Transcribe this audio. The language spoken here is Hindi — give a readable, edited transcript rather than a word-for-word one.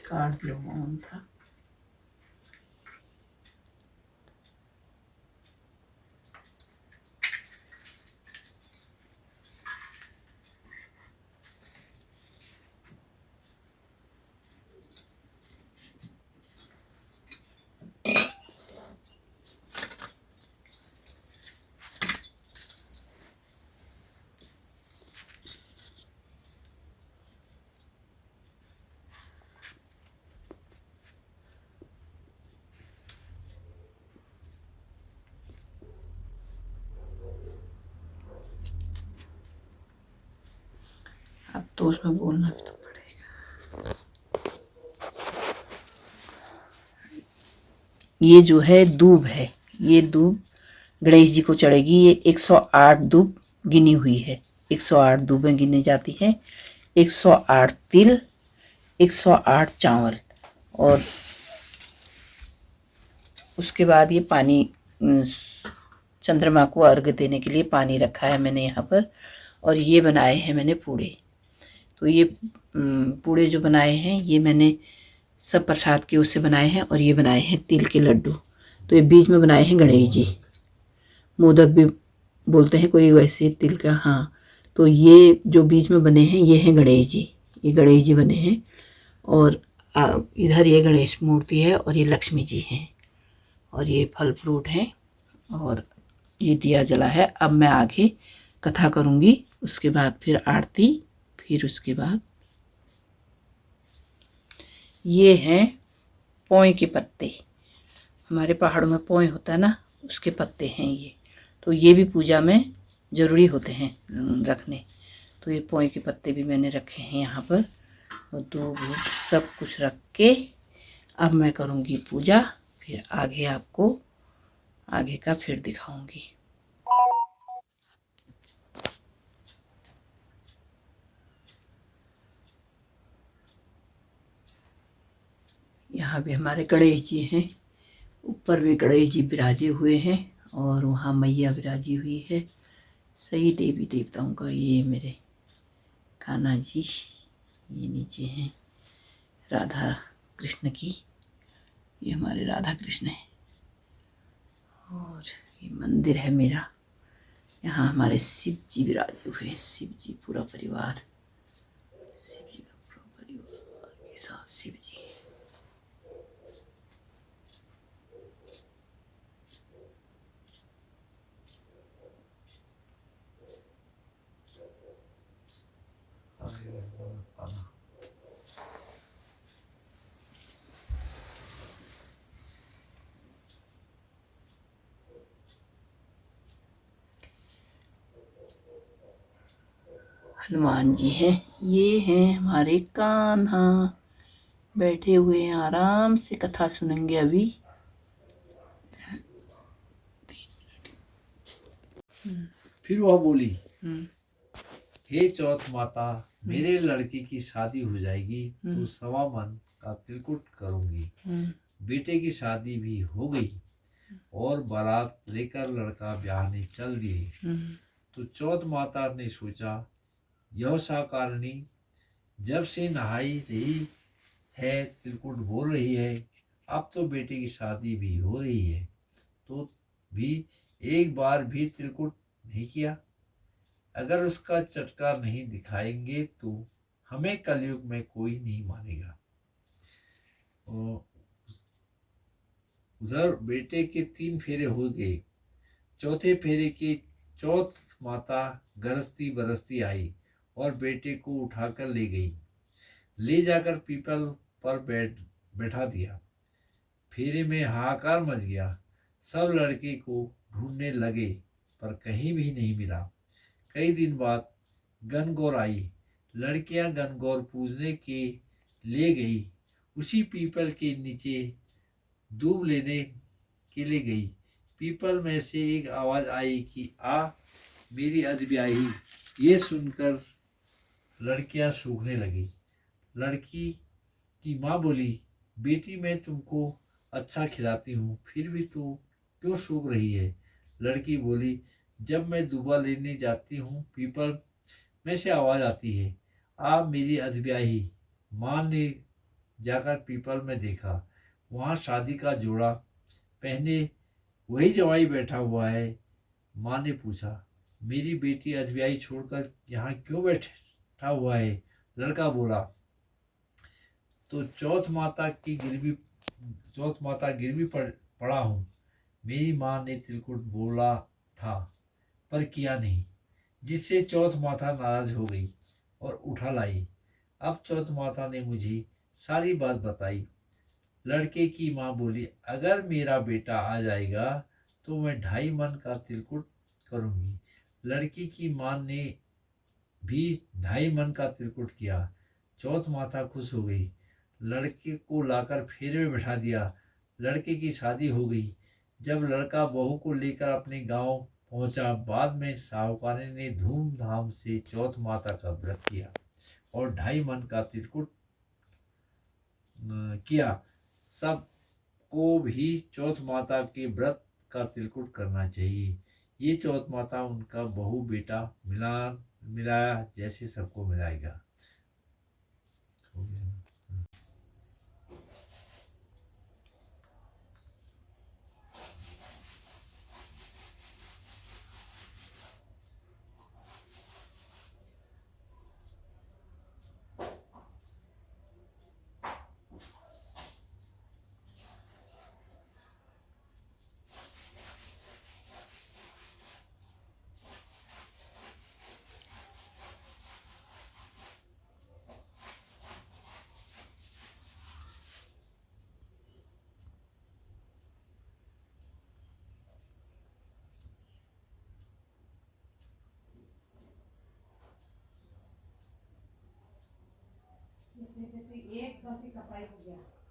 कार्ड जो ऑन था। अब तो उसमें बोलना भी तो पड़ेगा। ये जो है दूब है, ये दूब गणेश जी को चढ़ेगी। ये 108 दूब गिनी हुई है, 108 दूबें गिनी जाती हैं। 108 तिल, 108 चावल, और उसके बाद ये पानी, चंद्रमा को अर्घ्य देने के लिए पानी रखा है मैंने यहाँ पर। और ये बनाए हैं मैंने पूड़े। तो ये पूड़े जो बनाए हैं ये मैंने सब प्रसाद के उससे बनाए हैं। और ये बनाए हैं तिल के लड्डू। तो ये बीच में बनाए हैं गणेश जी, मोदक भी बोलते हैं कोई वैसे तिल का। हाँ, तो ये जो बीच में बने हैं ये हैं गणेश जी, ये गणेश जी बने हैं। और इधर ये गणेश मूर्ति है और ये लक्ष्मी जी हैं, और ये फल फ्रूट हैं, और ये दिया जला है। अब मैं आगे कथा करूँगी, उसके बाद फिर आरती, फिर उसके बाद ये हैं पोए के पत्ते। हमारे पहाड़ों में पोए होता है ना, उसके पत्ते हैं ये। तो ये भी पूजा में ज़रूरी होते हैं रखने। तो ये पोए के पत्ते भी मैंने रखे हैं यहाँ पर, और दूब सब कुछ रख के अब मैं करूँगी पूजा। फिर आगे आपको आगे का फिर दिखाऊंगी। यहाँ भी हमारे गणेश जी हैं, ऊपर भी गणेश जी विराजे हुए हैं, और वहाँ मैया विराजी हुई है। सही देवी देवताओं का ये मेरे कान्हा जी, ये नीचे हैं राधा कृष्ण की, ये हमारे राधा कृष्ण है। और ये मंदिर है मेरा, यहाँ हमारे शिव जी विराजे हुए हैं, शिव जी पूरा परिवार, शिव जी का पूरा परिवार के साथ शिव जी। हनुमान जी हैं, ये हैं हमारे कान्हा, बैठे हुए हैं आराम से, कथा सुनेंगे अभी। फिर वह बोली, हे चौथ माता, मेरे लड़के की शादी हो जाएगी तो 1.25 मन का तिलकुट करूंगी। बेटे की शादी भी हो गई और बारात लेकर लड़का ब्याहने चल दिए। तो चौथ माता ने सोचा, यह साकारणी जब से नहाई रही है, तिलकुट बोल रही है, अब तो बेटे की शादी भी हो रही है, तो भी एक बार भी तिलकुट नहीं किया। अगर उसका चटका नहीं दिखाएंगे तो हमें कलयुग में कोई नहीं मानेगा। उधर बेटे के 3 फेरे हो गए। चौथे फेरे की चौथ माता गरजती बरसती आई और बेटे को उठाकर ले गई, ले जाकर पीपल पर बैठा दिया। फेरे में हाहाकार मच गया। सब लड़के को ढूंढने लगे पर कहीं भी नहीं मिला। कई दिन बाद गनगौर आई। लड़कियां गनगौर पूजने के लिए गई। उसी पीपल के नीचे दूब लेने के लिए गई। पीपल में से एक आवाज आई कि आ मेरी अधब्याही। ये सुनकर लड़कियां सूखने लगी। लड़की की माँ बोली, बेटी मैं तुमको अच्छा खिलाती हूँ, फिर भी तू क्यों सूख रही है? लड़की बोली, जब मैं दूबा लेने जाती हूँ पीपल में से आवाज आती है, आ मेरी अधब्याही। माँ ने जाकर पीपल में देखा, वहाँ शादी का जोड़ा पहने वही जवाई बैठा हुआ है। माँ ने पूछा, मेरी बेटी अजबियाई छोड़कर यहाँ क्यों बैठा हुआ है? लड़का बोला, तो चौथ माता गिरवी पड़ा हूँ। मेरी माँ ने तिलकुट बोला था पर किया नहीं, जिससे चौथ माता नाराज हो गई और उठा लाई। अब चौथ माता ने मुझे सारी बात बताई। लड़के की माँ बोली, अगर मेरा बेटा आ जाएगा तो मैं 2.5 मन का तिलकुट करूंगी। लड़की की माँ ने भी 2.5 मन का तिलकुट किया। चौथ माता खुश हो गई, लड़के को लाकर फेरे में बैठा दिया। लड़के की शादी हो गई। जब लड़का बहू को लेकर अपने गांव पहुंचा, बाद में साहूकार ने धूमधाम से चौथ माता का व्रत किया और 2.5 मन का तिलकुट किया। सबको भी चौथ माता के व्रत का तिलकुट करना चाहिए। ये चौथ माता उनका बहू बेटा मिलाया जैसे सबको मिलाएगा। हो गया। एक कॉफी का पाइप हो गया।